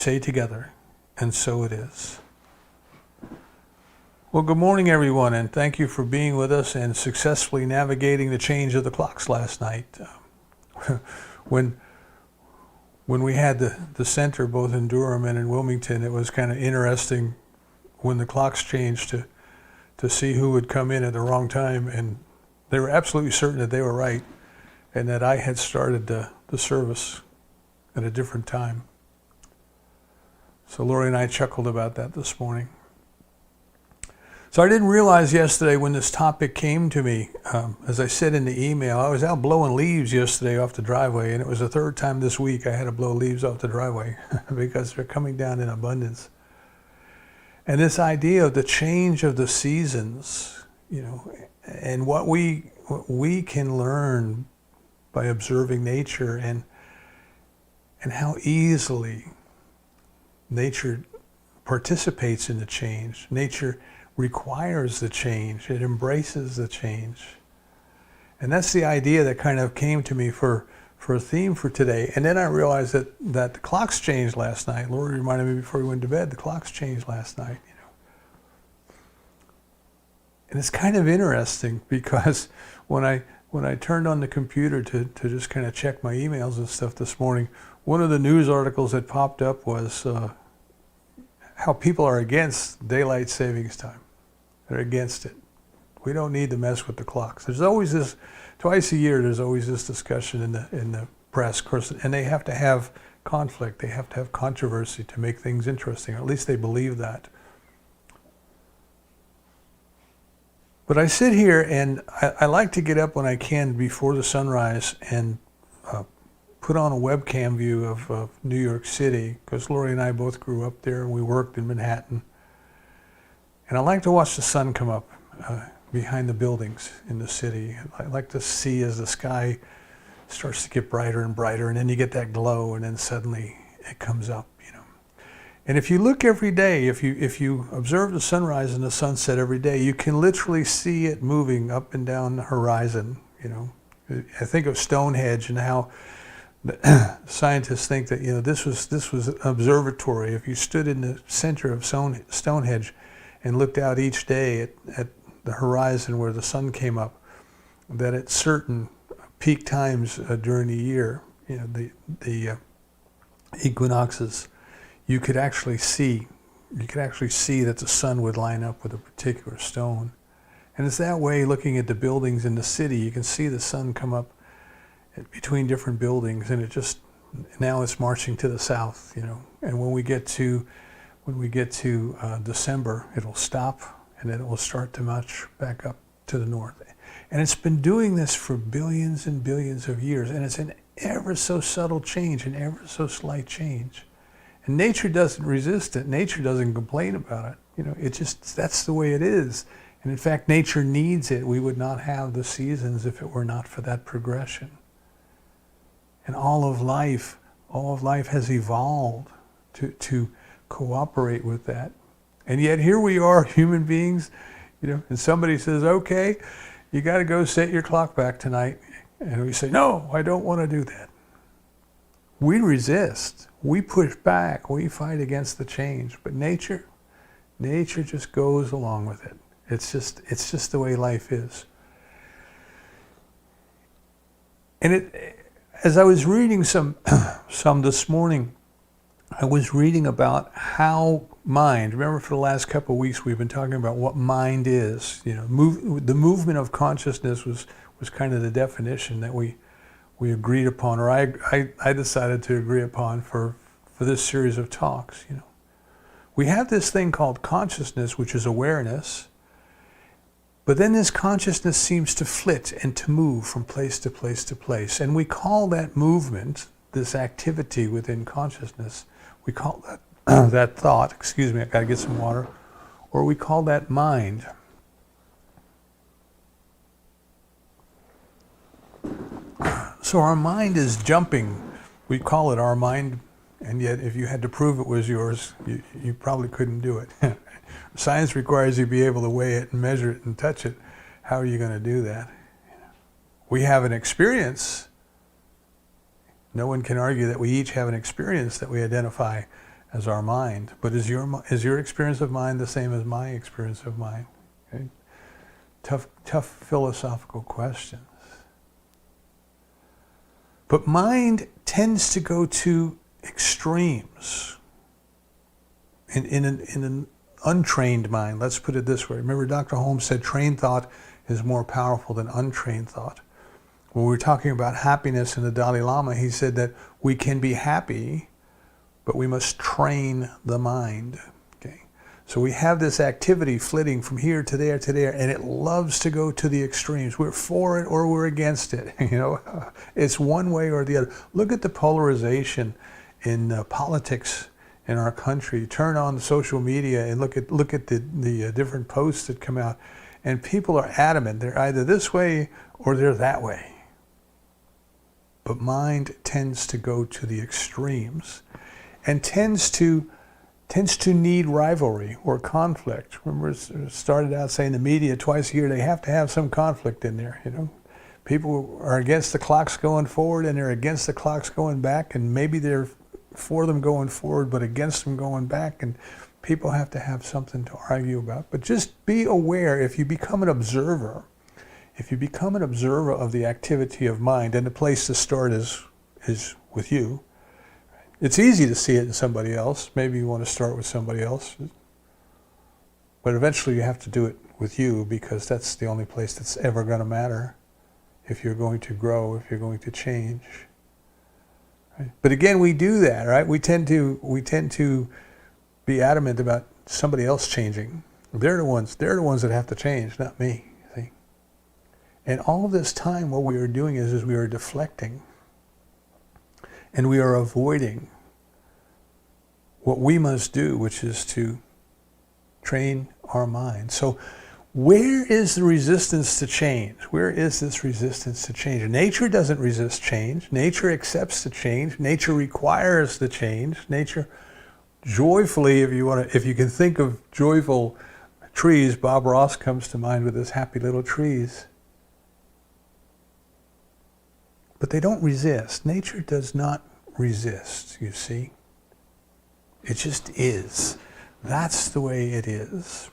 Say together, and so it is. Well, good morning, everyone, and thank you for being with us and successfully navigating the change of the clocks last night. When we had the center both in Durham and in Wilmington, it was kind of interesting when the clocks changed to see who would come in at the wrong time, and they were absolutely certain that they were right and that I had started the service at a different time. So Lori and I chuckled about that this morning. So I didn't realize yesterday when this topic came to me, as I said in the email, I was out blowing leaves yesterday off the driveway, and it was the third time this week I had to blow leaves off the driveway because they're coming down in abundance. And this idea of the change of the seasons, and what we can learn by observing nature and how easily nature participates in the change. Nature requires the change. It embraces the change. And that's the idea that kind of came to me for a theme for today. And then I realized that the clocks changed last night. Lori reminded me before we went to bed, the clocks changed last night. And it's kind of interesting because when I turned on the computer to just kind of check my emails and stuff this morning, one of the news articles that popped up was how people are against daylight savings time. They're against it. We don't need to mess with the clocks. There's always this, twice a year, there's always this discussion in the press, of course, and they have to have conflict. They have to have controversy to make things interesting, or at least they believe that. But I sit here and I like to get up when I can before the sunrise and put on a webcam view of New York City, because Lori and I both grew up there and we worked in Manhattan. And I like to watch the sun come up behind the buildings in the city. I like to see as the sky starts to get brighter and brighter, and then you get that glow, and then suddenly it comes up, And if you look every day, if you observe the sunrise and the sunset every day, you can literally see it moving up and down the horizon, I think of Stonehenge and how scientists think that this was an observatory. If you stood in the center of Stonehenge and looked out each day at the horizon where the sun came up, that at certain peak times during the year, the equinoxes, you could actually see that the sun would line up with a particular stone. And it's that way looking at the buildings in the city. You can see the sun come up between different buildings, and now it's marching to the south, And when we get to December, it'll stop, and then it will start to march back up to the north. And it's been doing this for billions and billions of years, and it's an ever so subtle change, an ever so slight change. And nature doesn't resist it. Nature doesn't complain about it. That's the way it is. And in fact, nature needs it. We would not have the seasons if it were not for that progression. And all of life has evolved to cooperate with that. And yet here we are, human beings, and somebody says, okay, you got to go set your clock back tonight. And we say, no, I don't want to do that. We resist, we push back, we fight against the change. But nature just goes along with it. It's just the way life is. And as I was reading some this morning, I was reading about how mind, remember for the last couple of weeks we've been talking about what mind is. The movement of consciousness was kind of the definition that we agreed upon, or I decided to agree upon for this series of talks. We have this thing called consciousness, which is awareness, but then this consciousness seems to flit and to move from place to place to place, and we call that movement, this activity within consciousness, we call that that thought. Excuse me, I got to get some water. Or we call that mind. So our mind is jumping. We call it our mind, and yet if you had to prove it was yours, you probably couldn't do it. Science requires you to be able to weigh it and measure it and touch it. How are you going to do that? We have an experience. No one can argue that we each have an experience that we identify as our mind. But is your experience of mind the same as my experience of mind? Okay? Tough philosophical questions. But mind tends to go to extremes. In an untrained mind, let's put it this way. Remember, Dr. Holmes said trained thought is more powerful than untrained thought. When we were talking about happiness in the Dalai Lama, he said that we can be happy, but we must train the mind. Okay? So we have this activity flitting from here to there, and it loves to go to the extremes. We're for it or we're against it. It's one way or the other. Look at the polarization in politics in our country. Turn on the social media and look at the different posts that come out, and people are adamant. They're either this way or they're that way. But mind tends to go to the extremes, and tends to need rivalry or conflict. Remember, it started out saying the media twice a year, they have to have some conflict in there. People are against the clocks going forward, and they're against the clocks going back, and maybe they're for them going forward, but against them going back, and people have to have something to argue about. But just be aware, if you become an observer of the activity of mind, and the place to start is with you. It's easy to see it in somebody else. Maybe you want to start with somebody else. But eventually you have to do it with you, because that's the only place that's ever going to matter if you're going to grow, if you're going to change. Right? But again, we do that, right? We tend to be adamant about somebody else changing. They're the ones that have to change, not me. See? And all of this time, what we are doing is we are deflecting. And we are avoiding what we must do, which is to train our mind. So where is the resistance to change? Where is this resistance to change? Nature doesn't resist change. Nature accepts the change. Nature requires the change. Nature joyfully, if you can think of joyful trees, Bob Ross comes to mind with his happy little trees. But they don't resist. Nature does not resist, you see. It just is. That's the way it is.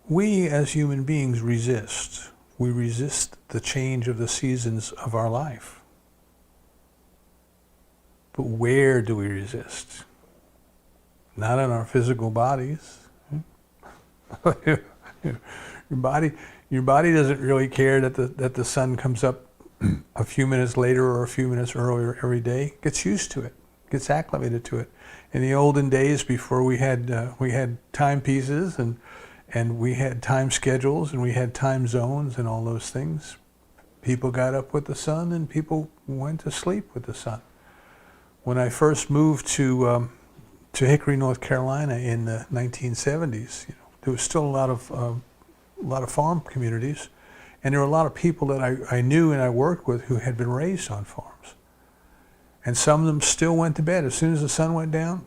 We as human beings resist. We resist the change of the seasons of our life. But where do we resist? Not in our physical bodies. Your body doesn't really care that the sun comes up a few minutes later or a few minutes earlier every day. It gets used to it, gets acclimated to it. In the olden days, before we had timepieces and we had time schedules and we had time zones and all those things, people got up with the sun and people went to sleep with the sun. When I first moved to Hickory, North Carolina in the 1970s, there was still a lot of farm communities, and there were a lot of people that I knew and I worked with who had been raised on farms. And some of them still went to bed. As soon as the sun went down,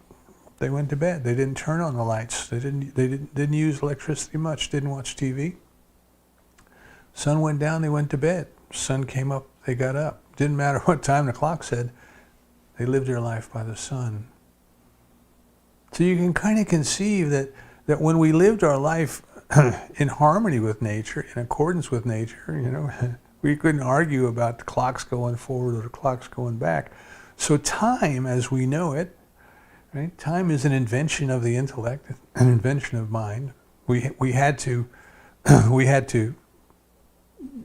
they went to bed. They didn't turn on the lights. They didn't use electricity much, didn't watch TV. Sun went down, they went to bed. Sun came up, they got up. Didn't matter what time the clock said. They lived their life by the sun. So you can kind of conceive that when we lived our life in harmony with nature, in accordance with nature, we couldn't argue about the clocks going forward or the clocks going back. So time, as we know it, right? Time is an invention of the intellect, an invention of mind. We had to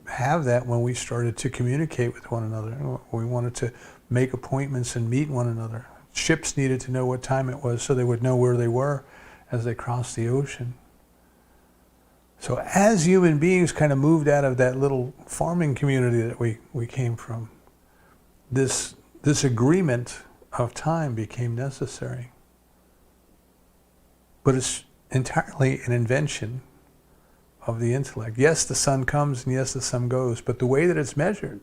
have that when we started to communicate with one another. We wanted to make appointments and meet one another. Ships needed to know what time it was so they would know where they were as they crossed the ocean. So as human beings kind of moved out of that little farming community that we came from, this agreement of time became necessary. But it's entirely an invention of the intellect. Yes, the sun comes and yes, the sun goes, but the way that it's measured,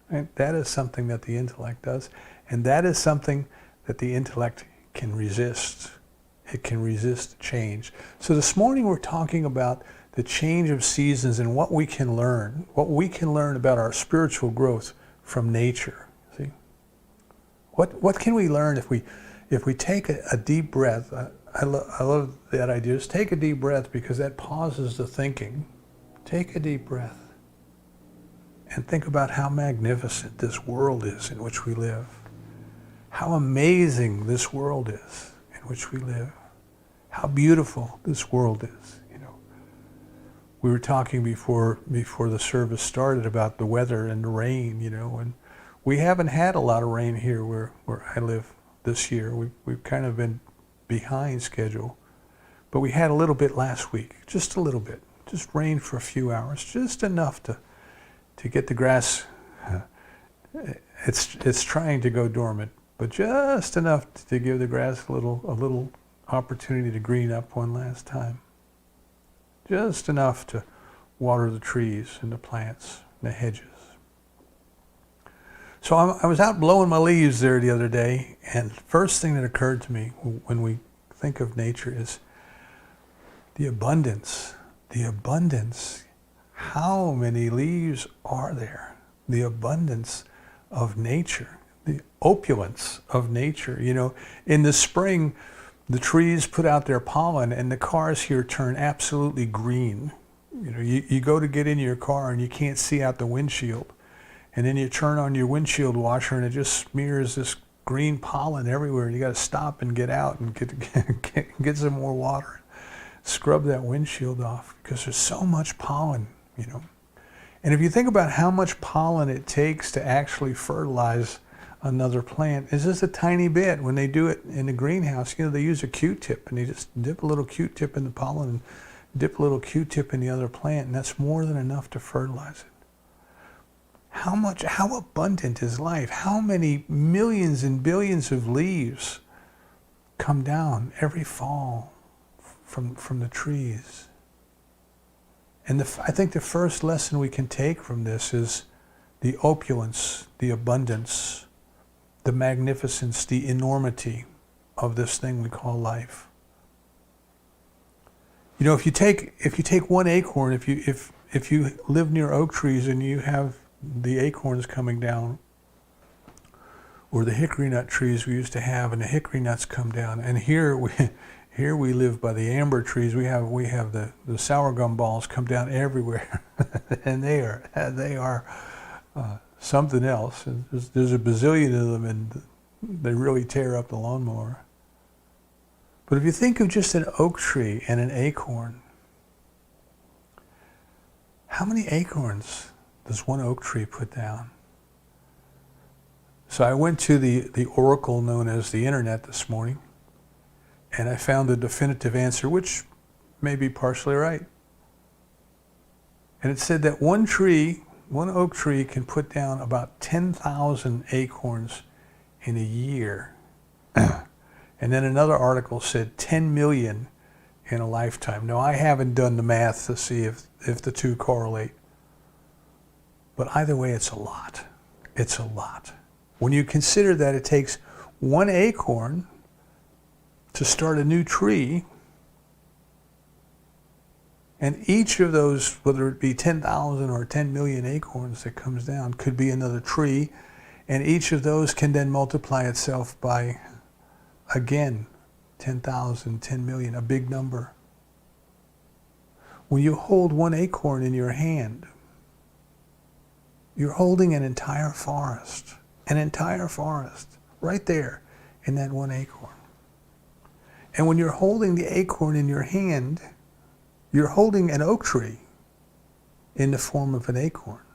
right, that is something that the intellect does, and that is something that the intellect can resist. It can resist change. So this morning we're talking about the change of seasons and what we can learn about our spiritual growth from nature. See, What can we learn if we take a deep breath? I love that idea. Just take a deep breath, because that pauses the thinking. Take a deep breath and think about how magnificent this world is in which we live. How amazing this world is in which we live. How beautiful this world is. We were talking before the service started about the weather and the rain, and we haven't had a lot of rain here where I live this year. We've kind of been behind schedule, but we had a little bit last week, just a little bit, just rain for a few hours, just enough to get the grass. It's trying to go dormant, but just enough to give the grass a little opportunity to green up one last time. Just enough to water the trees and the plants and the hedges. So I was out blowing my leaves there the other day, and the first thing that occurred to me when we think of nature is the abundance. The abundance. How many leaves are there? The abundance of nature. The opulence of nature. In the spring, the trees put out their pollen, and the cars here turn absolutely green. You go to get in your car and you can't see out the windshield. And then you turn on your windshield washer and it just smears this green pollen everywhere. And you got to stop and get out and get some more water. Scrub that windshield off, because there's so much pollen, And if you think about how much pollen it takes to actually fertilize another plant, it's just a tiny bit. When they do it in the greenhouse, they use a Q-tip, and they just dip a little Q-tip in the pollen and dip a little Q-tip in the other plant, and that's more than enough to fertilize it. How abundant is life? How many millions and billions of leaves come down every fall from the trees? And I think the first lesson we can take from this is the opulence, the abundance, the magnificence, the enormity of this thing we call life. If you take one acorn, if you live near oak trees and you have the acorns coming down, or the hickory nut trees we used to have, and the hickory nuts come down, and here we live by the amber trees. We have the sour gum balls come down everywhere, and they are something else. There's a bazillion of them, and they really tear up the lawnmower. But if you think of just an oak tree and an acorn, how many acorns does one oak tree put down? So I went to the oracle known as the internet this morning, and I found a definitive answer, which may be partially right. And it said that one oak tree can put down about 10,000 acorns in a year. And then another article said 10 million in a lifetime. Now, I haven't done the math to see if the two correlate. But either way, it's a lot. It's a lot. When you consider that it takes one acorn to start a new tree, and each of those, whether it be 10,000 or 10 million acorns that comes down, could be another tree, and each of those can then multiply itself by, again, 10,000, 10 million, a big number. When you hold one acorn in your hand, you're holding an entire forest right there in that one acorn. And when you're holding the acorn in your hand, you're holding an oak tree in the form of an acorn.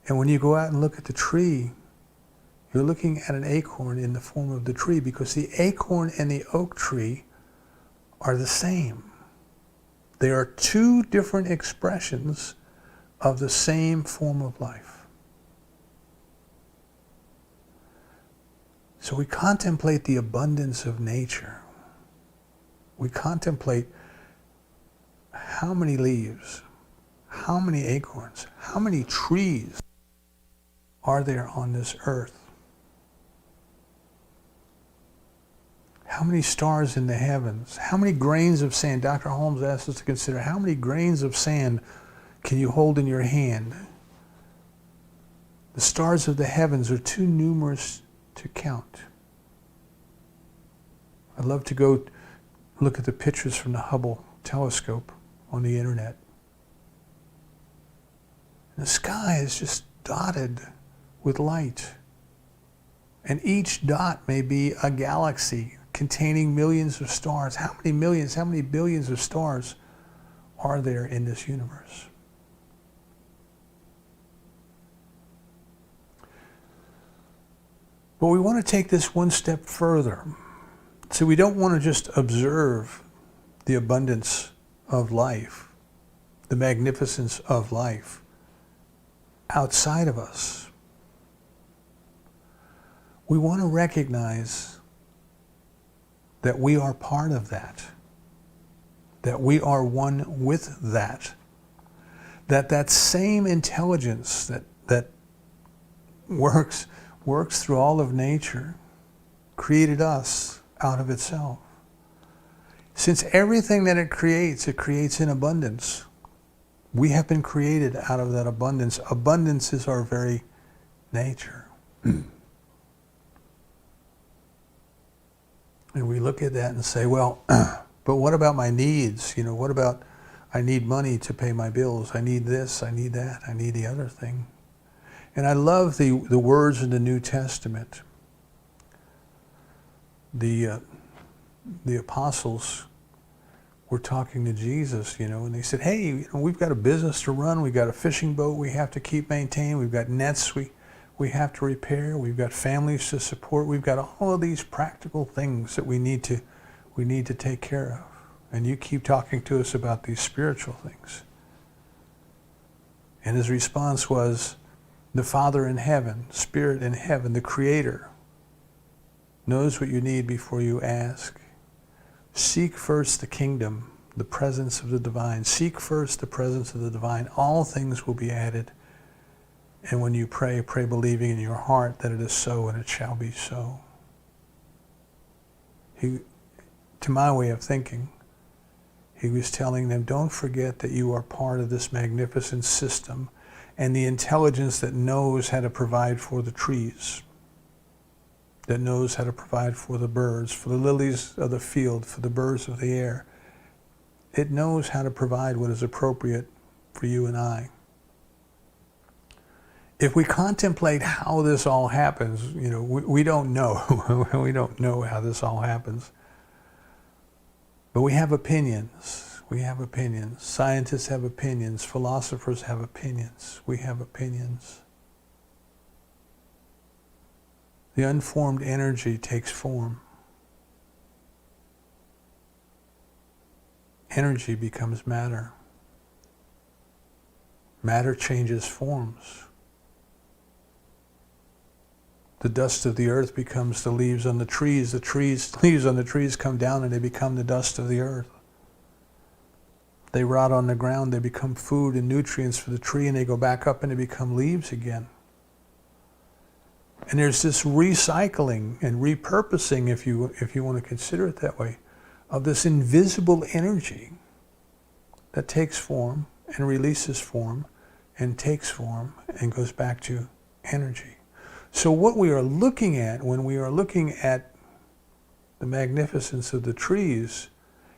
And when you go out and look at the tree, you're looking at an acorn in the form of the tree, because the acorn and the oak tree are the same. They are two different expressions of the same form of life. So we contemplate the abundance of nature. We contemplate how many leaves, how many acorns, how many trees are there on this earth? How many stars in the heavens? How many grains of sand? Dr. Holmes asked us to consider how many grains of sand can you hold in your hand? The stars of the heavens are too numerous to count. I'd love to go look at the pictures from the Hubble telescope on the internet. The sky is just dotted with light. And each dot may be a galaxy containing millions of stars. How many millions, how many billions of stars are there in this universe? But we want to take this one step further. So we don't want to just observe the abundance of life, the magnificence of life outside of us. We want to recognize that we are part of that we are one with that same intelligence that works through all of nature created us out of itself. Since everything that it creates in abundance. We have been created out of that abundance. Abundance is our very nature. And we look at that and say, well, but what about my needs? What about, I need money to pay my bills. I need this, I need that, I need the other thing. And I love the words in the New Testament. The apostles were talking to Jesus, and they said, hey, we've got a business to run. We've got a fishing boat we have to keep maintained. We've got nets we have to repair. We've got families to support. We've got all of these practical things that we need to take care of. And you keep talking to us about these spiritual things. And his response was, the Father in heaven, Spirit in heaven, the Creator, knows what you need before you ask. Seek first the kingdom, the presence of the divine. Seek first the presence of the divine. All things will be added. And when you pray, pray believing in your heart that it is so and it shall be so. To my way of thinking, he was telling them, don't forget that you are part of this magnificent system and the intelligence that knows how to provide for the trees, that knows how to provide for the birds, for the lilies of the field, for the birds of the air. It knows how to provide what is appropriate for you and I. If we contemplate how this all happens, we don't know. We don't know how this all happens. But we have opinions. We have opinions. Scientists have opinions. Philosophers have opinions. We have opinions. The unformed energy takes form. Energy becomes matter. Matter changes forms. The dust of the earth becomes the leaves on the trees. Leaves on the trees come down and they become the dust of the earth. They rot on the ground, they become food and nutrients for the tree, and they go back up and they become leaves again. And there's this recycling and repurposing, if you want to consider it that way, of this invisible energy that takes form and releases form and takes form and goes back to energy. So what we are looking at when we are looking at the magnificence of the trees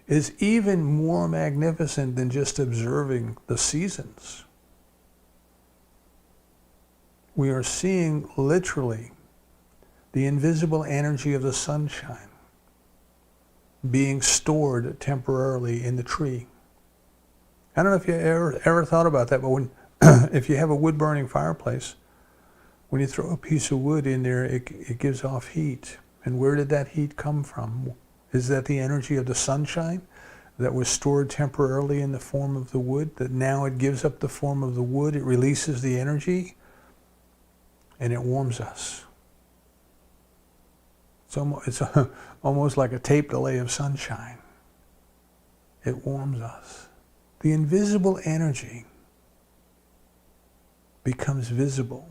is even more magnificent than just observing the seasons. We are seeing literally the invisible energy of the sunshine being stored temporarily in the tree. I don't know if you ever thought about that, but when if you have a wood-burning fireplace, when you throw a piece of wood in there, it gives off heat. And where did that heat come from? Is that the energy of the sunshine that was stored temporarily in the form of the wood, that now it gives up the form of the wood, it releases the energy, and it warms us. It's almost like a tape delay of sunshine. It warms us. The invisible energy becomes visible,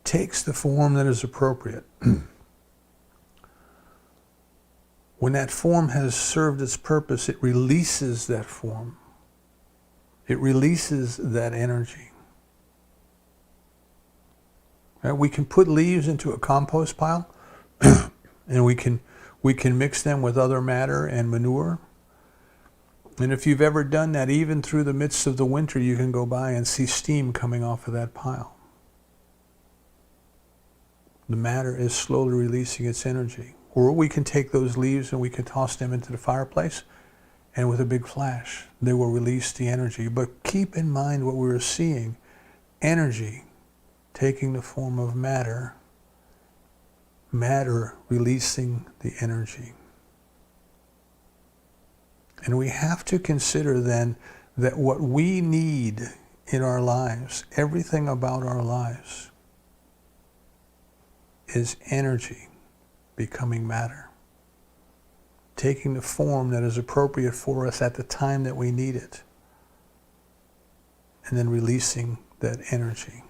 takes the form that is appropriate. When that form has served its purpose, it releases that form. It releases that energy. Right? We can put leaves into a compost pile, and we can mix them with other matter and manure. And if you've ever done that, even through the midst of the winter, you can go by and see steam coming off of that pile. The matter is slowly releasing its energy. Or we can take those leaves and we can toss them into the fireplace, and with a big flash, they will release the energy. But keep in mind what we were seeing, energy taking the form of matter, matter releasing the energy. And we have to consider then that what we need in our lives, everything about our lives, is energy becoming matter, taking the form that is appropriate for us at the time that we need it, and then releasing that energy.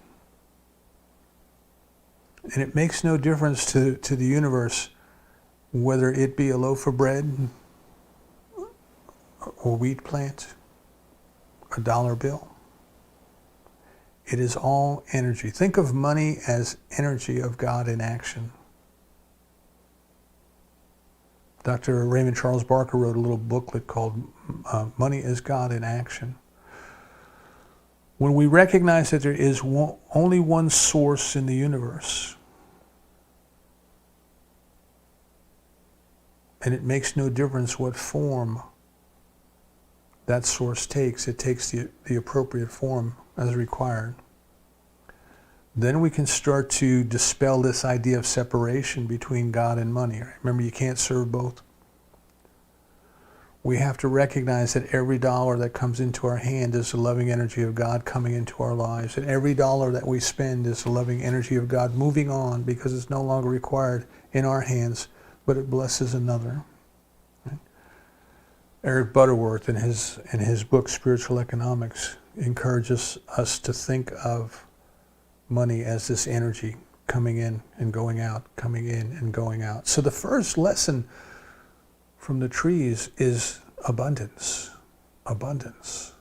And it makes no difference to the universe whether it be a loaf of bread, or wheat plant, a dollar bill. It is all energy. Think of money as energy of God in action. Dr. Raymond Charles Barker wrote a little booklet called Money is God in Action. When we recognize that there is only one source in the universe, and it makes no difference what form that source takes, it takes the appropriate form as required, then we can start to dispel this idea of separation between God and money. Remember, you can't serve both. We have to recognize that every dollar that comes into our hand is the loving energy of God coming into our lives. And every dollar that we spend is the loving energy of God moving on, because it's no longer required in our hands, but it blesses another. Eric Butterworth, in his book Spiritual Economics, encourages us to think of money as this energy coming in and going out, coming in and going out. So the first lesson from the trees is abundance, abundance,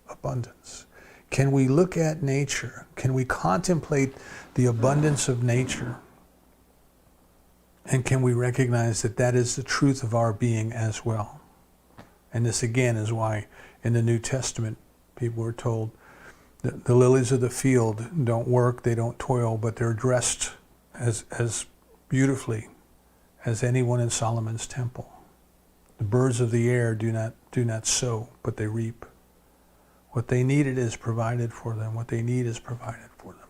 abundance. Can we look at nature? Can we contemplate the abundance of nature? And can we recognize that that is the truth of our being as well? And this again is why in the New Testament people were told that the lilies of the field don't work, they don't toil, but they're dressed as beautifully as anyone in Solomon's temple. The birds of the air do not sow, but they reap. What they needed is provided for them. What they need is provided for them.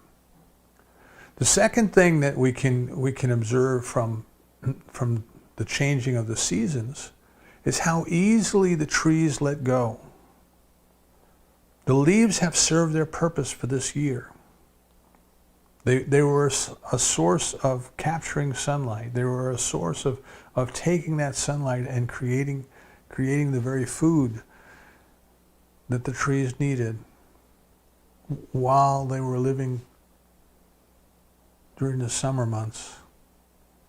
The second thing that we can observe from the changing of the seasons is how easily the trees let go. The leaves have served their purpose for this year. They were a source of capturing sunlight. They were a source of taking that sunlight and creating the very food that the trees needed while they were living during the summer months.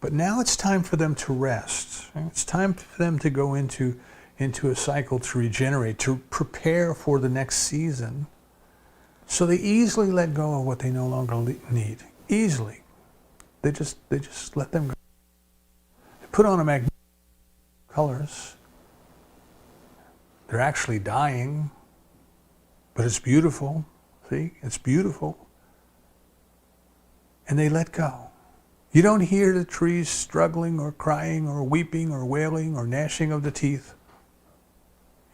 But now it's time for them to rest. It's time for them to go into a cycle to regenerate, to prepare for the next season. So they easily let go of what they no longer need. Easily. They just let them go. They put on a magnificent colors. They're actually dying, but it's beautiful. See? It's beautiful. And they let go. You don't hear the trees struggling or crying or weeping or wailing or gnashing of the teeth.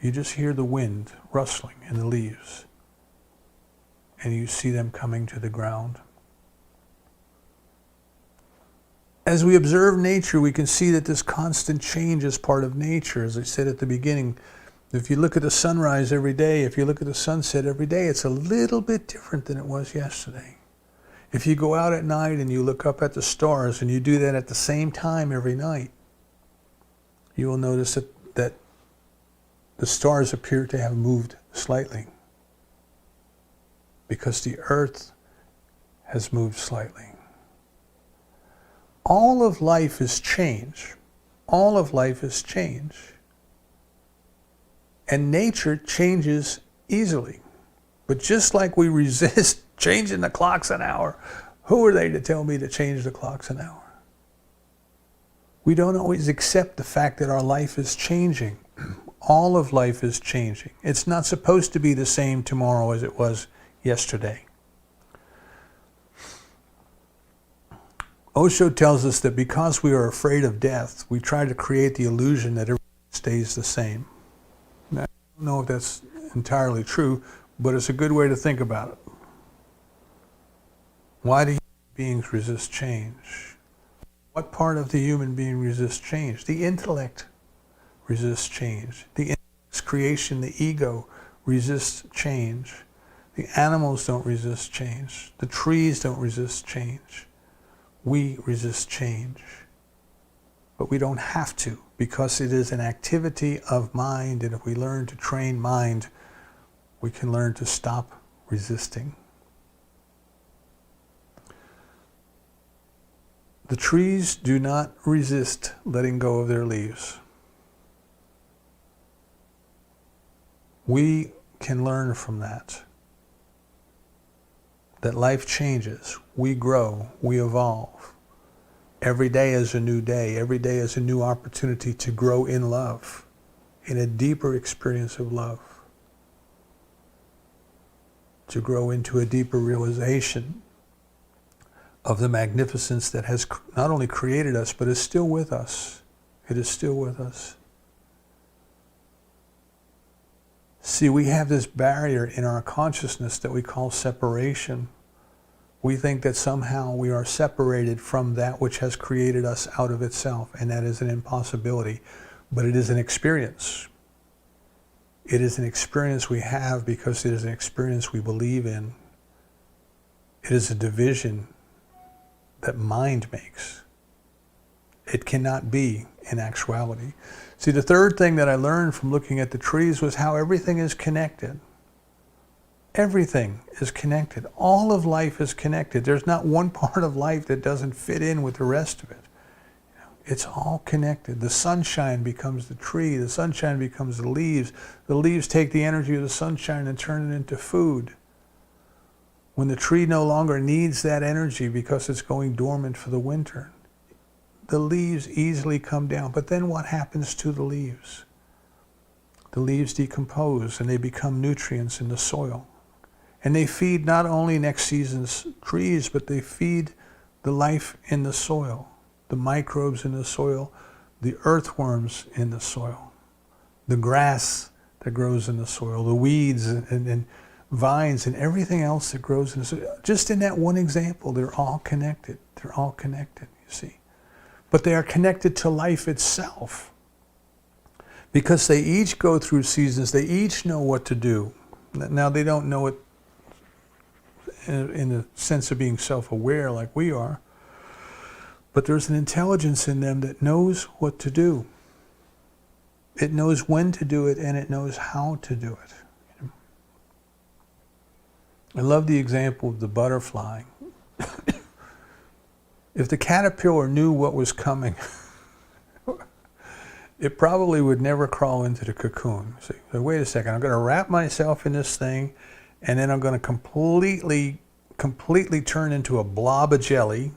You just hear the wind rustling in the leaves, and you see them coming to the ground. As we observe nature, we can see that this constant change is part of nature. As I said at the beginning, if you look at the sunrise every day, if you look at the sunset every day, it's a little bit different than it was yesterday. If you go out at night and you look up at the stars and you do that at the same time every night, you will notice that the stars appear to have moved slightly because the earth has moved slightly. All of life is change. All of life is change. And nature changes easily. But just like we resist changing the clocks an hour, Who are they to tell me to change the clocks an hour? We don't always accept the fact that our life is changing. All of life is changing. It's not supposed to be the same tomorrow as it was yesterday. Osho tells us that because we are afraid of death, we try to create the illusion that everything stays the same. Now, I don't know if that's entirely true, but it's a good way to think about it. Why do human beings resist change? What part of the human being resists change? The intellect resists change. The intellect's creation, the ego, resists change. The animals don't resist change. The trees don't resist change. We resist change. But we don't have to, because it is an activity of mind, and if we learn to train mind, we can learn to stop resisting. The trees do not resist letting go of their leaves. We can learn from that life changes, we grow, we evolve. Every day is a new day. Every day is a new opportunity to grow in love, in a deeper experience of love, to grow into a deeper realization of the magnificence that has not only created us, but is still with us. It is still with us. See, we have this barrier in our consciousness that we call separation. We think that somehow we are separated from that which has created us out of itself, and that is an impossibility. But it is an experience. It is an experience we have because it is an experience we believe in. It is a division that mind makes. It cannot be in actuality. See, the third thing that I learned from looking at the trees was how everything is connected. Everything is connected. All of life is connected. There's not one part of life that doesn't fit in with the rest of it. It's all connected. The sunshine becomes the tree. The sunshine becomes the leaves. The leaves take the energy of the sunshine and turn it into food. When the tree no longer needs that energy because it's going dormant for the winter, the leaves easily come down. But then what happens to the leaves? The leaves decompose and they become nutrients in the soil. And they feed not only next season's trees, but they feed the life in the soil, the microbes in the soil, the earthworms in the soil, the grass that grows in the soil, the weeds and vines and everything else that grows in the soil. Just in that one example, they're all connected. They're all connected, you see. But they are connected to life itself because they each go through seasons. They each know what to do. Now, they don't know it in the sense of being self-aware like we are, but there's an intelligence in them that knows what to do. It knows when to do it and it knows how to do it. I love the example of the butterfly. If the caterpillar knew what was coming, it probably would never crawl into the cocoon. So, wait a second, I'm going to wrap myself in this thing, and then I'm going to completely turn into a blob of jelly,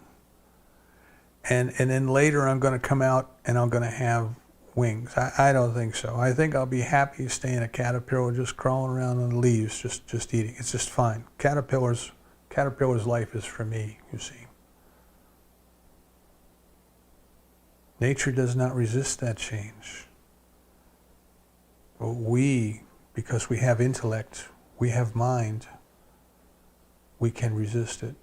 and then later I'm going to come out and I'm going to have wings. I don't think so. I think I'll be happy staying a caterpillar, just crawling around on the leaves, just eating. It's just fine. Caterpillar's life is for me, you see. Nature does not resist that change. But we, because we have intellect, we have mind, we can resist it.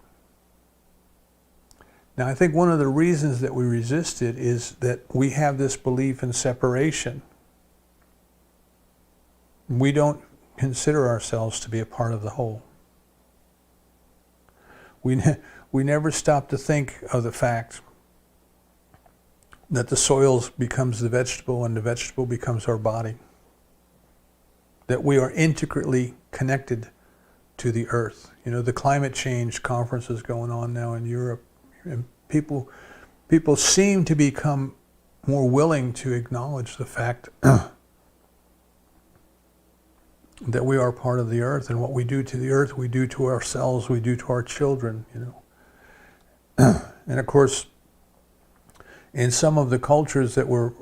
Now, I think one of the reasons that we resist it is that we have this belief in separation. We don't consider ourselves to be a part of the whole. We never stop to think of the fact that the soil becomes the vegetable and the vegetable becomes our body. That we are intricately connected to the earth. You know, the climate change conferences going on now in Europe, and people seem to become more willing to acknowledge the fact that we are part of the earth, and what we do to the earth, we do to ourselves, we do to our children, you know. And of course, in some of the cultures that were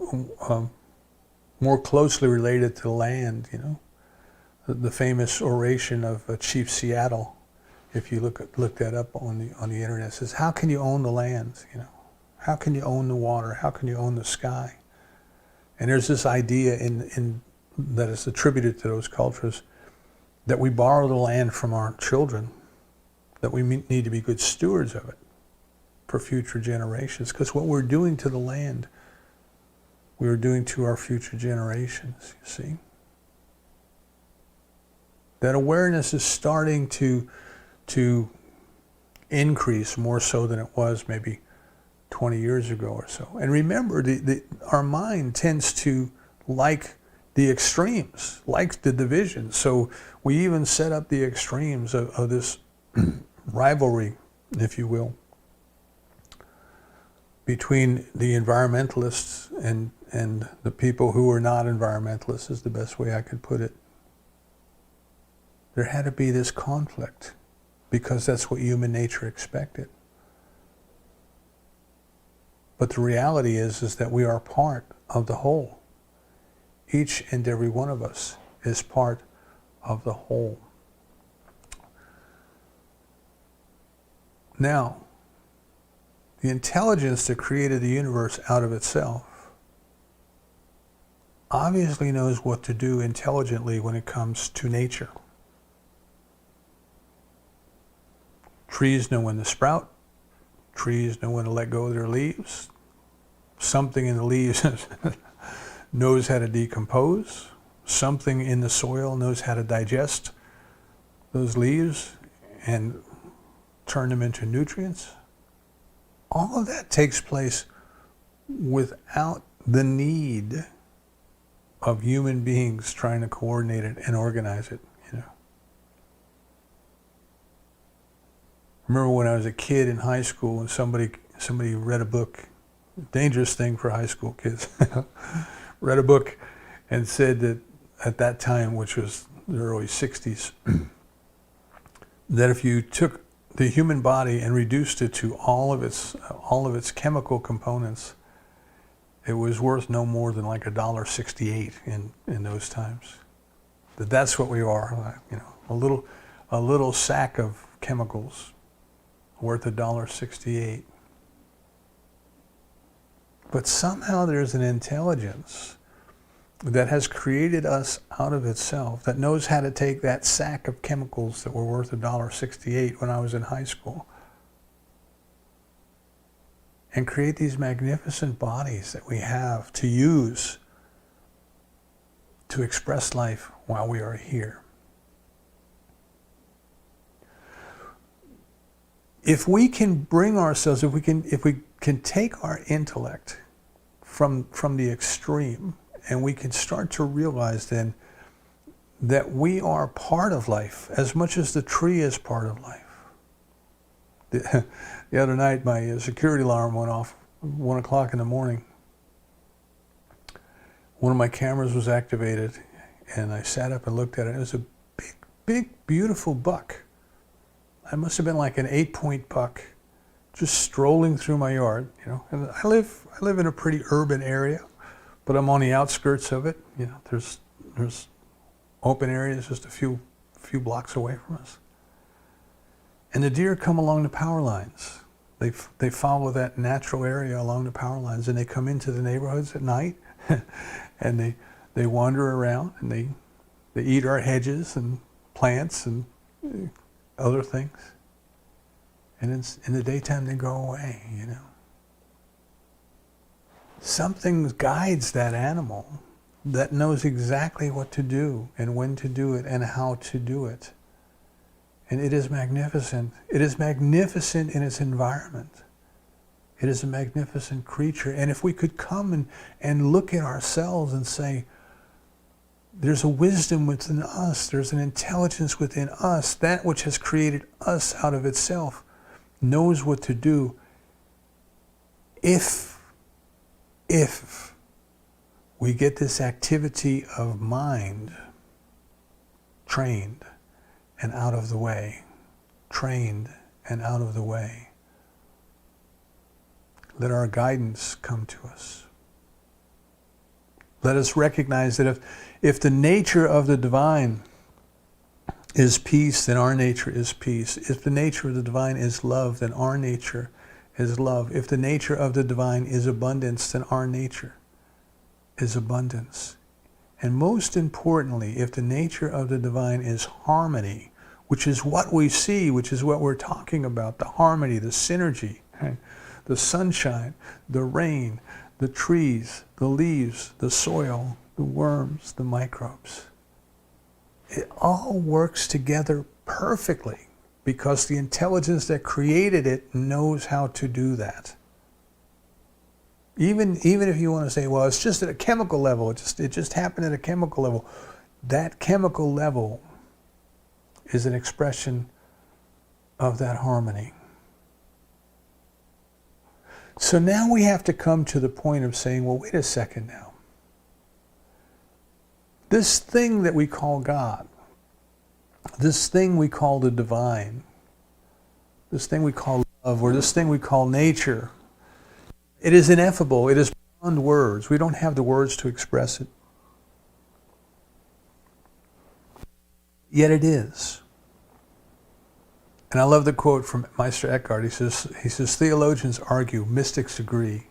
more closely related to land, the famous oration of Chief Seattle, if you look that up on the internet, says, how can you own the land? How can you own the water? How can you own the sky? And there's this idea in that is attributed to those cultures that we borrow the land from our children, that we need to be good stewards of it for future generations. Because what we're doing to the land, we are doing to our future generations, you see. That awareness is starting to increase more so than it was maybe 20 years ago or so. And remember, our mind tends to like the extremes, like the division. So we even set up the extremes of this rivalry, if you will, between the environmentalists and the people who are not environmentalists, is the best way I could put it. There had to be this conflict because that's what human nature expected. But the reality is that we are part of the whole. Each and every one of us is part of the whole. Now, the intelligence that created the universe out of itself obviously knows what to do intelligently when it comes to nature. Trees know when to sprout. Trees know when to let go of their leaves. Something in the leaves knows how to decompose. Something in the soil knows how to digest those leaves and turn them into nutrients. All of that takes place without the need of human beings trying to coordinate it and organize it, Remember when I was a kid in high school and somebody read a book, dangerous thing for high school kids, read a book and said that at that time, which was the early 60s, that if you took the human body and reduced it to all of its chemical components, it was worth no more than like $1.68 in those times. That's what we are, a little sack of chemicals worth $1.68. But somehow there's an intelligence that has created us out of itself, that knows how to take that sack of chemicals that were worth $1.68 when I was in high school and create these magnificent bodies that we have to use to express life while we are here. If we can bring ourselves, if we can take our intellect from the extreme, and we can start to realize then that we are part of life as much as the tree is part of life. The other night, my security alarm went off at 1 o'clock in the morning. One of my cameras was activated, and I sat up and looked at it. It was a big, beautiful buck. It must have been like an 8-point buck, just strolling through my yard. And I live in a pretty urban area, but I'm on the outskirts of it. There's open areas just a few blocks away from us. And the deer come along the power lines. They follow that natural area along the power lines, and they come into the neighborhoods at night, and they wander around, and they eat our hedges and plants and other things. And in the daytime they go away, Something guides that animal that knows exactly what to do and when to do it and how to do it. And it is magnificent. It is magnificent in its environment. It is a magnificent creature. And if we could come and look at ourselves and say, there's a wisdom within us, there's an intelligence within us, that which has created us out of itself knows what to do if we get this activity of mind trained and out of the way, trained and out of the way. Let our guidance come to us. Let us recognize that if the nature of the divine is peace, then our nature is peace. If the nature of the divine is love, then our nature is love. If the nature of the divine is abundance, then our nature is abundance. And most importantly, if the nature of the divine is harmony, which is what we see, which is what we're talking about, the harmony, the synergy, right? The sunshine, the rain, the trees, the leaves, the soil, the worms, the microbes. It all works together perfectly because the intelligence that created it knows how to do that. Even if you want to say, well, it's just at a chemical level, it just happened at a chemical level. That chemical level is an expression of that harmony. So now we have to come to the point of saying, well, wait a second now. This thing that we call God, this thing we call the divine, this thing we call love, or this thing we call nature, it is ineffable. It is beyond words. We don't have the words to express it. Yet it is. And I love the quote from Meister Eckhart. He says, theologians argue, mystics agree.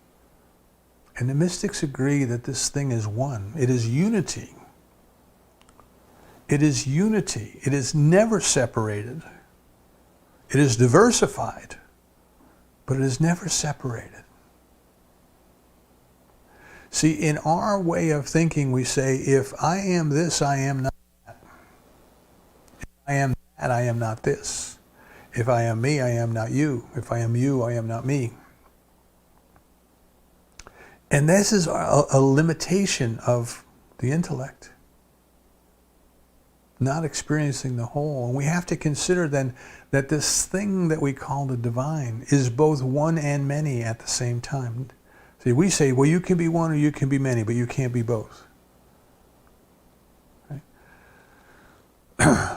And the mystics agree that this thing is one. It is unity. It is unity. It is never separated. It is diversified, but it is never separated. See, in our way of thinking, we say, if I am this, I am not that. If I am that, I am not this. If I am me, I am not you. If I am you, I am not me. And this is a limitation of the intellect, not experiencing the whole. And we have to consider then that this thing that we call the divine is both one and many at the same time. See, we say, well, you can be one or you can be many, but you can't be both. Right?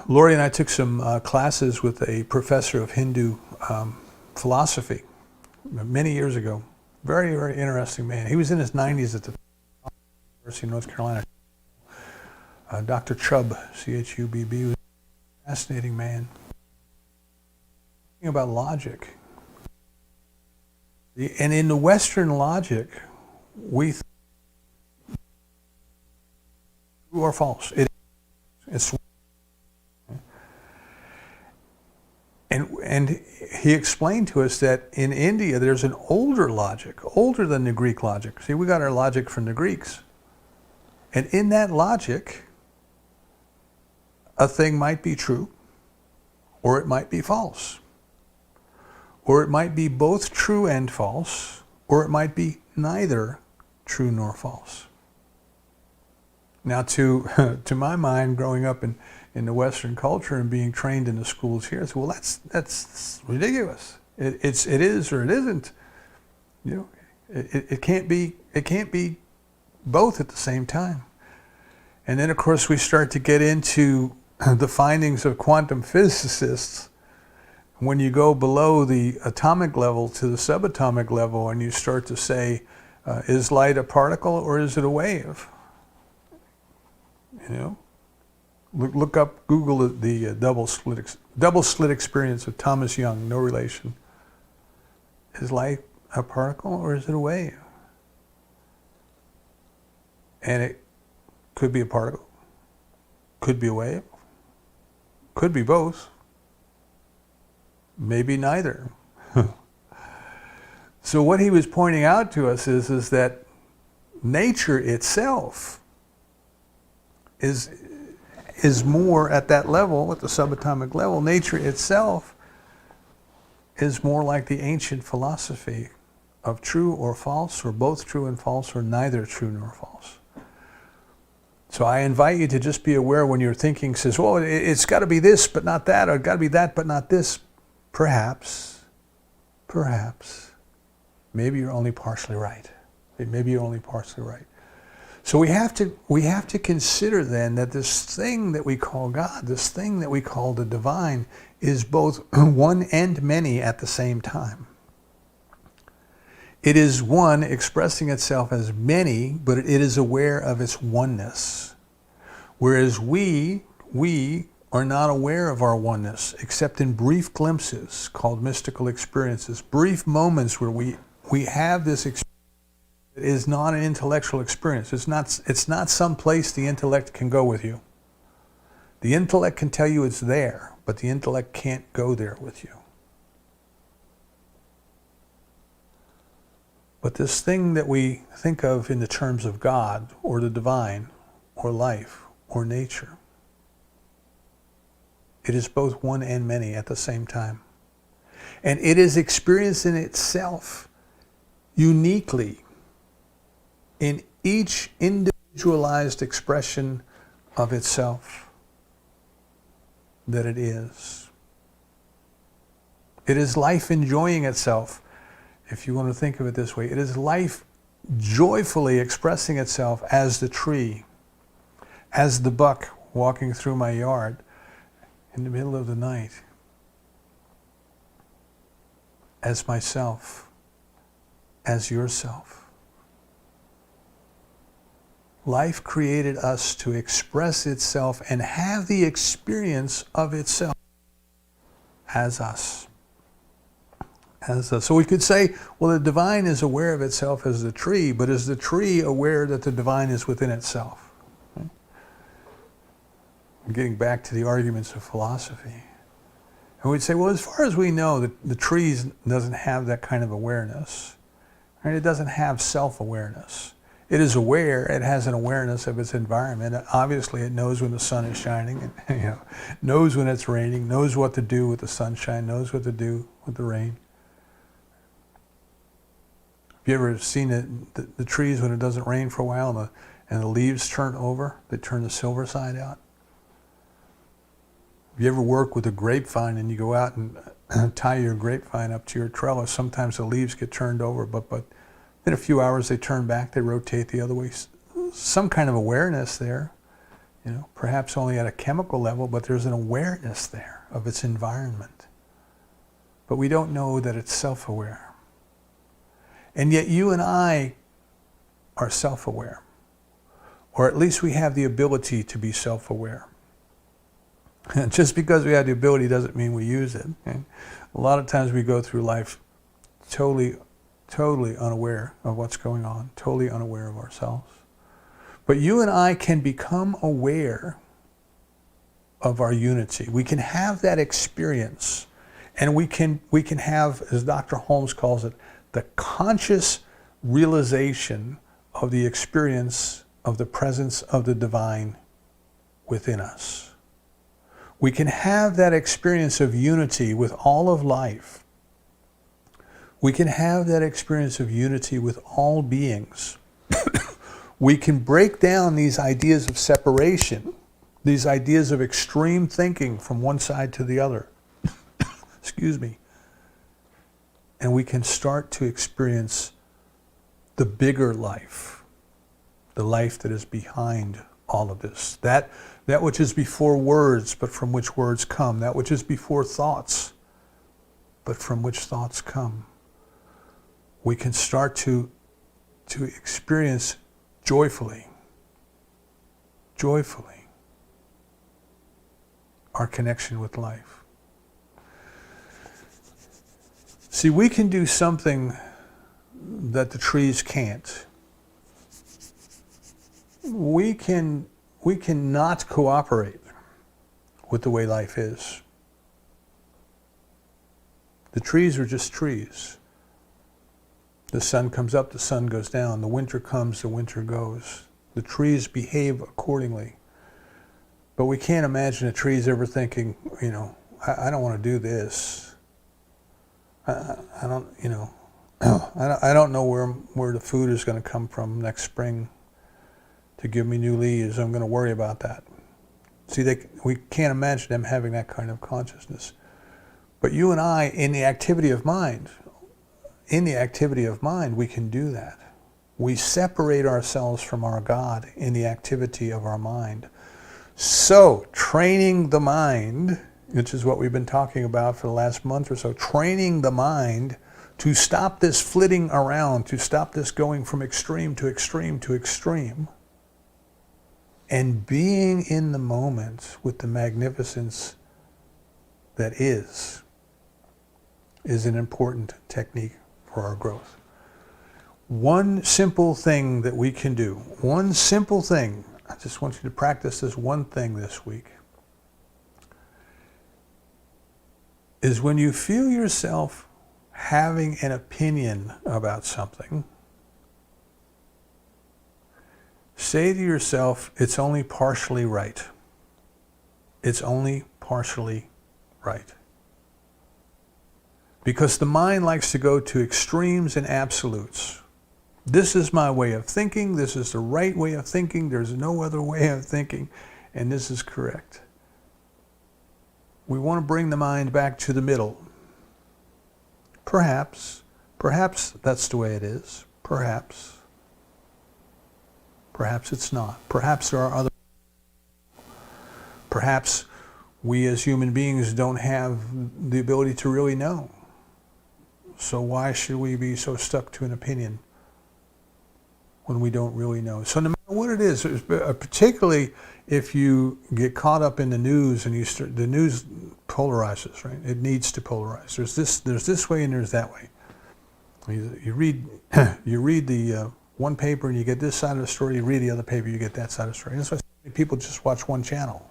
Lori and I took some classes with a professor of Hindu philosophy many years ago. Very, very interesting man. He was in his 90s at the University of North Carolina. Dr. Chubb, C-H-U-B-B, was a fascinating man. Talking about logic. And in the Western logic, we think true or false. It's and he explained to us that in India there's an older logic, older than the Greek logic. See, we got our logic from the Greeks. And in that logic, a thing might be true, or it might be false. Or it might be both true and false, or it might be neither true nor false. Now, to my mind, growing up in the Western culture and being trained in the schools here, I said, well, that's ridiculous. It is or it isn't. You know, it can't be both at the same time. And then, of course, we start to get into the findings of quantum physicists. When you go below the atomic level to the subatomic level and you start to say, is light a particle or is it a wave? You know, look up, Google the double slit experience of Thomas Young, no relation. Is light a particle or is it a wave? And it could be a particle, could be a wave, could be both. Maybe neither. So what he was pointing out to us is that nature itself is more at that level, at the subatomic level. Nature itself is more like the ancient philosophy of true or false, or both true and false, or neither true nor false. So I invite you to just be aware when your thinking says, well, it's got to be this but not that, or it's got to be that but not this. Perhaps, maybe you're only partially right. Maybe you're only partially right. So we have to consider then that this thing that we call God, this thing that we call the divine, is both one and many at the same time. It is one expressing itself as many, but it is aware of its oneness. Whereas we are not aware of our oneness, except in brief glimpses called mystical experiences, brief moments where we have this experience. It is not an intellectual experience. It's not some place the intellect can go with you. The intellect can tell you it's there, but the intellect can't go there with you. But this thing that we think of in the terms of God, or the divine, or life, or nature, it is both one and many at the same time. And it is experienced in itself uniquely in each individualized expression of itself that it is. It is life enjoying itself, if you want to think of it this way. It is life joyfully expressing itself as the tree, as the buck walking through my yard in the middle of the night, as myself, as yourself. Life created us to express itself and have the experience of itself as us. As us. So we could say, well, the divine is aware of itself as the tree, but is the tree aware that the divine is within itself? I'm getting back to the arguments of philosophy. And we'd say, well, as far as we know, the tree doesn't have that kind of awareness. Right? It doesn't have self-awareness. It is aware, it has an awareness of its environment. Obviously, it knows when the sun is shining, and, knows when it's raining, knows what to do with the sunshine, knows what to do with the rain. Have you ever seen the trees when it doesn't rain for a while and the leaves turn over? They turn the silver side out. Have you ever worked with a grapevine and you go out and tie your grapevine up to your trellis? Sometimes the leaves get turned over, but in a few hours they turn back, they rotate the other way. Some kind of awareness there, perhaps only at a chemical level, but there's an awareness there of its environment. But we don't know that it's self-aware. And yet you and I are self-aware, or at least we have the ability to be self-aware. And just because we have the ability doesn't mean we use it. Okay? A lot of times we go through life totally unaware of what's going on, totally unaware of ourselves. But you and I can become aware of our unity. We can have that experience, and we can have, as Dr. Holmes calls it, the conscious realization of the experience of the presence of the divine within us. We can have that experience of unity with all of life. We can have that experience of unity with all beings. We can break down these ideas of separation, these ideas of extreme thinking from one side to the other. Excuse me. And we can start to experience the bigger life, the life that is behind all of this. That which is before words, but from which words come. That which is before thoughts, but from which thoughts come. We can start to experience joyfully our connection with life. See, we can do something that the trees can't. We can not cooperate with the way life is. The trees are just trees. The sun comes up, the sun goes down. The winter comes, the winter goes. The trees behave accordingly. But we can't imagine a tree's ever thinking, I don't want to do this. I don't know where the food is going to come from next spring to give me new leaves. I'm going to worry about that. See, we can't imagine them having that kind of consciousness. But you and I, in the activity of mind, we can do that. We separate ourselves from our God in the activity of our mind. So, training the mind, which is what we've been talking about for the last month or so, training the mind to stop this flitting around, to stop this going from extreme to extreme to extreme, and being in the moment with the magnificence that is an important technique for our growth. One simple thing that we can do, one simple thing, I just want you to practice this one thing this week, is when you feel yourself having an opinion about something, say to yourself, it's only partially right. It's only partially right. Because the mind likes to go to extremes and absolutes. This is my way of thinking, this is the right way of thinking, there's no other way of thinking, and this is correct. We want to bring the mind back to the middle. Perhaps that's the way it is. Perhaps it's not. Perhaps there are other. Perhaps we as human beings don't have the ability to really know. So why should we be so stuck to an opinion when we don't really know? So no matter what it is, particularly if you get caught up in the news and the news polarizes, right? It needs to polarize. There's this way and there's that way. You read the one paper and you get this side of the story. You read the other paper, you get that side of the story. And that's why so many people just watch one channel.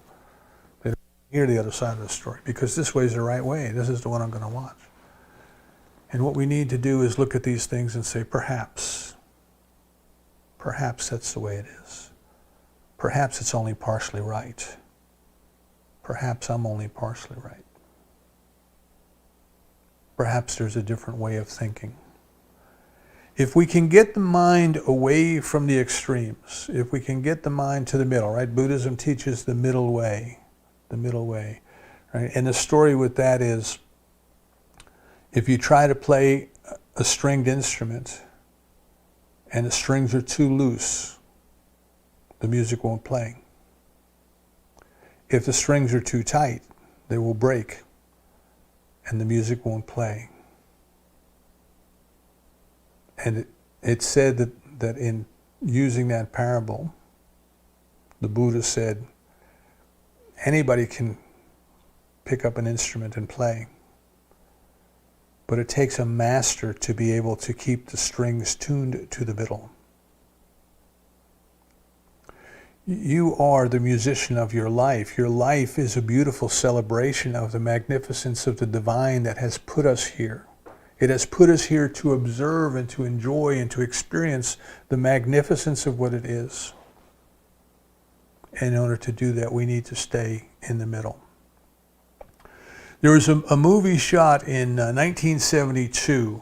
They don't hear the other side of the story because this way is the right way. This is the one I'm going to watch. And what we need to do is look at these things and say, perhaps that's the way it is. Perhaps it's only partially right. Perhaps I'm only partially right. Perhaps there's a different way of thinking. If we can get the mind away from the extremes, if we can get the mind to the middle, right? Buddhism teaches the middle way, right? And the story with that is, if you try to play a stringed instrument and the strings are too loose, the music won't play. If the strings are too tight, they will break and the music won't play. And it said that in using that parable, the Buddha said, anybody can pick up an instrument and play, but it takes a master to be able to keep the strings tuned to the middle. You are the musician of your life. Your life is a beautiful celebration of the magnificence of the divine that has put us here. It has put us here to observe and to enjoy and to experience the magnificence of what it is. And in order to do that, we need to stay in the middle. There was a movie shot in 1972.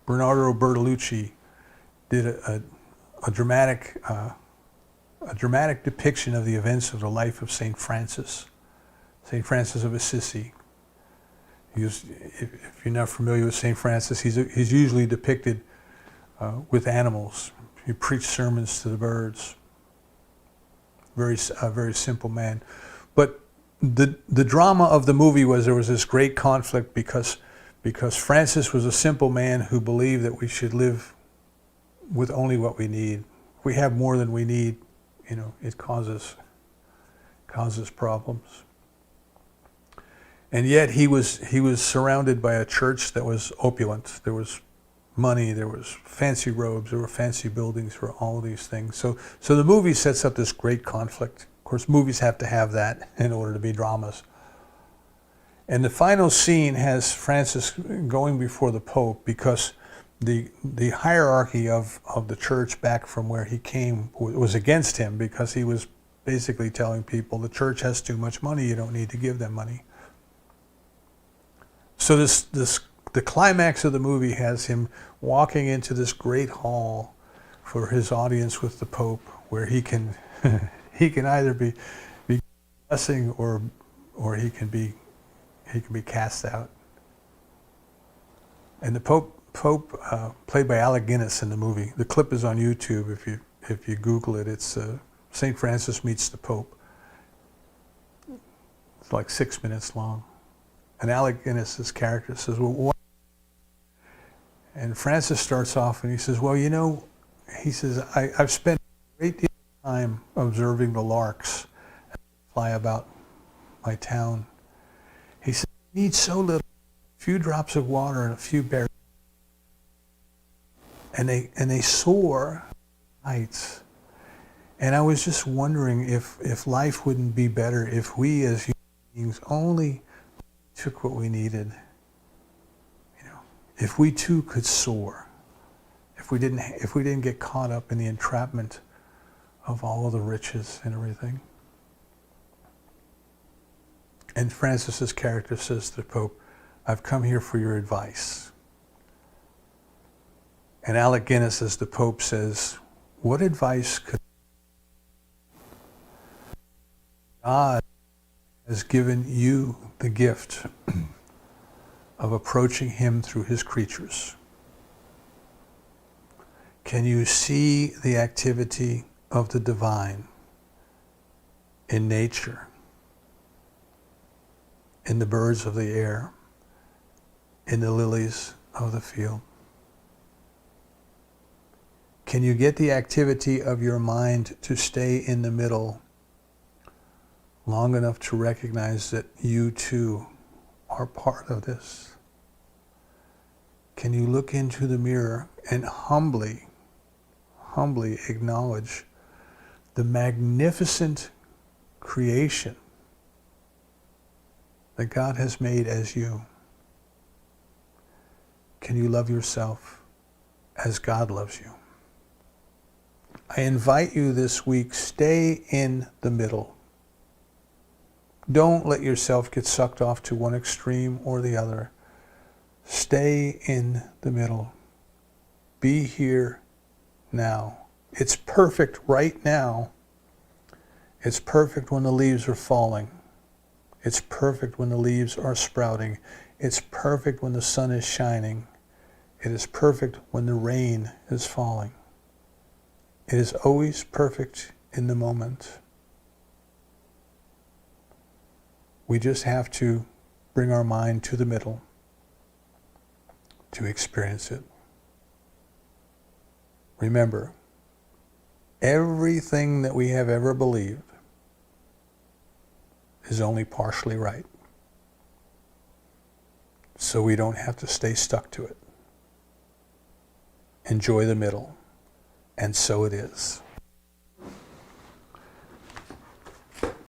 Bernardo Bertolucci did a dramatic depiction of the events of the life of St. Francis of Assisi. If you're not familiar with St. Francis, he's usually depicted with animals. He preached sermons to the birds. A very simple man. But the drama of the movie was there was this great conflict because Francis was a simple man who believed that we should live with only what we need. If we have more than we need, it causes problems. And yet he was surrounded by a church that was opulent. There was money, there was fancy robes, there were fancy buildings, there were all of these things. So the movie sets up this great conflict. Of course, movies have to have that in order to be dramas. And the final scene has Francis going before the Pope because the hierarchy of the church back from where he came was against him, because he was basically telling people the church has too much money, you don't need to give them money. So the climax of the movie has him walking into this great hall for his audience with the Pope, where he can either be blessing or he can be cast out. And the Pope played by Alec Guinness in the movie. The clip is on YouTube if you Google it. It's St. Francis meets the Pope. It's like 6 minutes long. And Alec Guinness's character says, well, And Francis starts off and he says, well, you know, he says, I've spent a great deal of time observing the larks as they fly about my town. He said, you need so little, a few drops of water and a few berries. And they soar heights. And I was just wondering if life wouldn't be better if we as human beings only took what we needed. You know, if we too could soar, if we didn't get caught up in the entrapment of all of the riches and everything. And Francis's character says to the Pope, I've come here for your advice. And Alec Guinness, as the Pope, says, what advice could God has given you the gift of approaching him through his creatures? Can you see the activity of the divine in nature, in the birds of the air, in the lilies of the field? Can you get the activity of your mind to stay in the middle long enough to recognize that you too are part of this? Can you look into the mirror and humbly acknowledge the magnificent creation that God has made as you? Can you love yourself as God loves you? I invite you this week, stay in the middle. Don't let yourself get sucked off to one extreme or the other. Stay in the middle. Be here now. It's perfect right now. It's perfect when the leaves are falling. It's perfect when the leaves are sprouting. It's perfect when the sun is shining. It is perfect when the rain is falling. It is always perfect in the moment. We just have to bring our mind to the middle to experience it. Remember, everything that we have ever believed is only partially right. So we don't have to stay stuck to it. Enjoy the middle. And so it is.